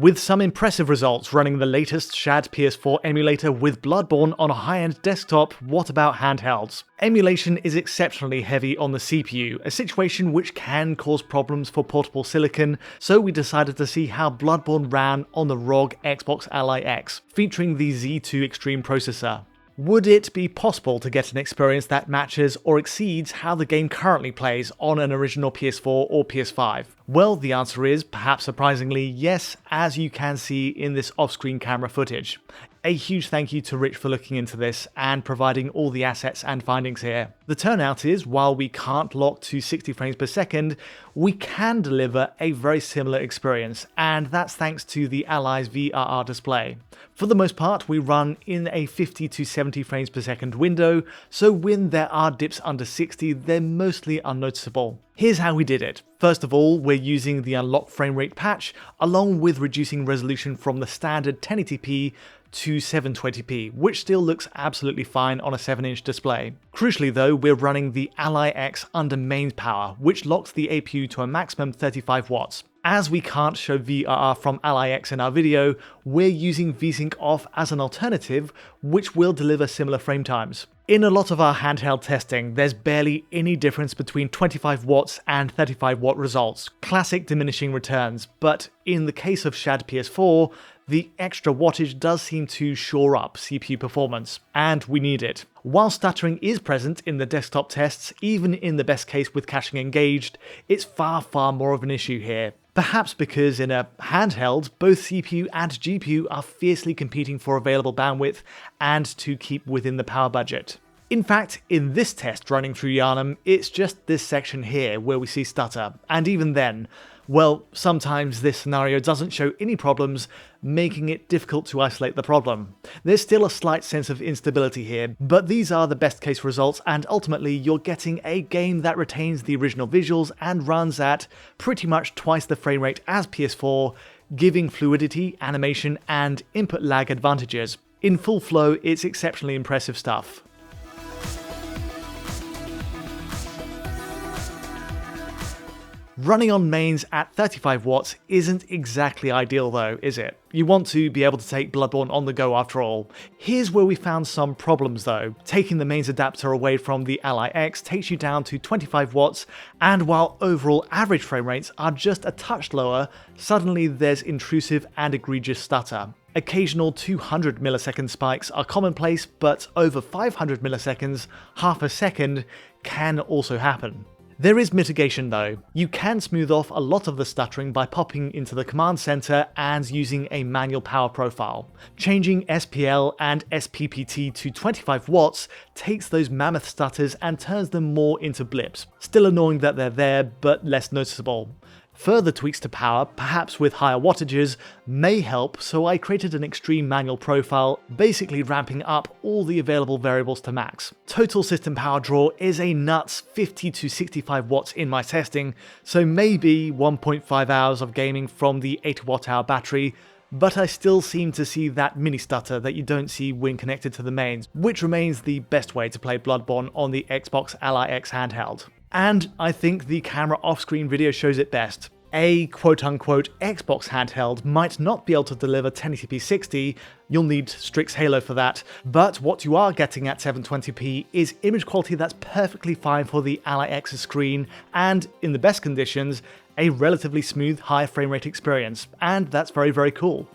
With some impressive results running the latest Shad PS4 emulator with Bloodborne on a high-end desktop, what about handhelds? Emulation is exceptionally heavy on the CPU, a situation which can cause problems for portable silicon, so we decided to see how Bloodborne ran on the ROG Xbox Ally X, featuring the Z2 Extreme processor. Would it be possible to get an experience that matches or exceeds how the game currently plays on an original PS4 or PS5? Well, the answer is, perhaps surprisingly, yes, as you can see in this off-screen camera footage. A huge thank you to Rich for looking into this and providing all the assets and findings here. The turnout is, while we can't lock to 60 frames per second, we can deliver a very similar experience, and that's thanks to the Ally's VRR display. For the most part, we run in a 50 to 70 frames per second window, so when there are dips under 60, they're mostly unnoticeable. Here's how we did it. First of all, we're using the unlock frame rate patch, along with reducing resolution from the standard 1080p to 720p, which still looks absolutely fine on a 7-inch display. Crucially though, we're running the Ally X under mains power, which locks the APU to a maximum 35 watts. As we can't show VRR from Ally X in our video, we're using VSync off as an alternative, which will deliver similar frame times. In a lot of our handheld testing, there's barely any difference between 25 watts and 35 watt results, classic diminishing returns, but in the case of Shad PS4, the extra wattage does seem to shore up CPU performance, and we need it. While stuttering is present in the desktop tests, even in the best case with caching engaged, it's far more of an issue here. Perhaps because in a handheld, both CPU and GPU are fiercely competing for available bandwidth and to keep within the power budget. In fact, in this test running through Yarnum, it's just this section here where we see stutter, and even then, well, sometimes this scenario doesn't show any problems, making it difficult to isolate the problem. There's still a slight sense of instability here, but these are the best case results, and ultimately you're getting a game that retains the original visuals and runs at pretty much twice the frame rate as PS4, giving fluidity, animation, and input lag advantages. In full flow, it's exceptionally impressive stuff. Running on mains at 35 watts isn't exactly ideal though, is it? You want to be able to take Bloodborne on the go after all. Here's where we found some problems though. Taking the mains adapter away from the Ally X takes you down to 25 watts, and while overall average frame rates are just a touch lower, suddenly there's intrusive and egregious stutter. Occasional 200 millisecond spikes are commonplace, but over 500 milliseconds, half a second, can also happen. There is mitigation though. You can smooth off a lot of the stuttering by popping into the command center and using a manual power profile. Changing SPL and SPPT to 25 watts takes those mammoth stutters and turns them more into blips. Still annoying that they're there, but less noticeable. Further tweaks to power, perhaps with higher wattages, may help, so I created an extreme manual profile, basically ramping up all the available variables to max. Total system power draw is a nuts 50 to 65 watts in my testing, so maybe 1.5 hours of gaming from the 8 watt hour battery, but I still seem to see that mini stutter that you don't see when connected to the mains, which remains the best way to play Bloodborne on the Xbox Ally X handheld. And I think the camera off-screen video shows it best. A quote-unquote Xbox handheld might not be able to deliver 1080p 60, you'll need Strix Halo for that, but what you are getting at 720p is image quality that's perfectly fine for the Ally X's screen, and in the best conditions, a relatively smooth high frame rate experience, and that's very cool.